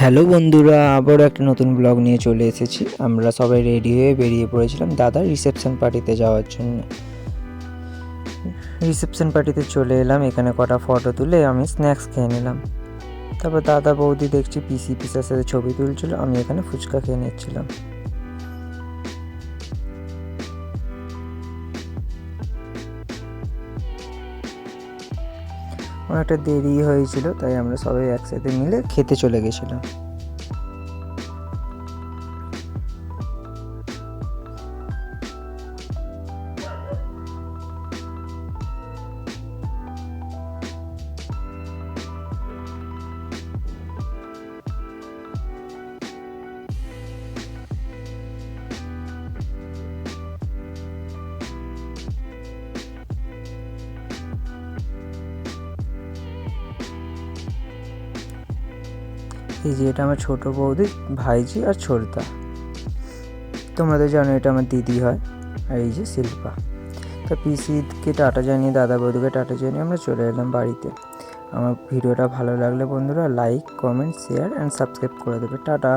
Hello বন্ধুরা, আবারও একটা নতুন ব্লগ নিয়ে চলে এসেছি। আমরা সবাই রেডি হয়ে বেরিয়ে পড়েছিলাম দাদার রিসেপশন পার্টিতে যাওয়ার জন্য। রিসেপশন পার্টিতে চলে এলাম, এখানে কটা ফটো তুলে আমি স্ন্যাক্স খেয়ে নিলাম। তারপর দাদা বৌদি দেখছি পিসার সাথে ছবি তুলছিল, আমি এখানে ফুচকা খেয়ে নিচ্ছিলাম। অনেকটা দেরি হয়েছিল, তাই আমরা সবাই একসাথে মিলে খেতে চলে গেছিলাম। এই যে এটা আমার ছোটো বৌদি, ভাইজি আর ছোটদা। তোমরা তো জানো এটা আমার দিদি হয়। আর এই যে শিল্পা। তো পিসিকে টাটা জানিয়ে, দাদা বৌদিকে টাটা জানিয়ে আমরা চলে এলাম বাড়িতে। আমার ভিডিওটা ভালো লাগলে বন্ধুরা like, comment, share and subscribe করে দেবে। টাটা।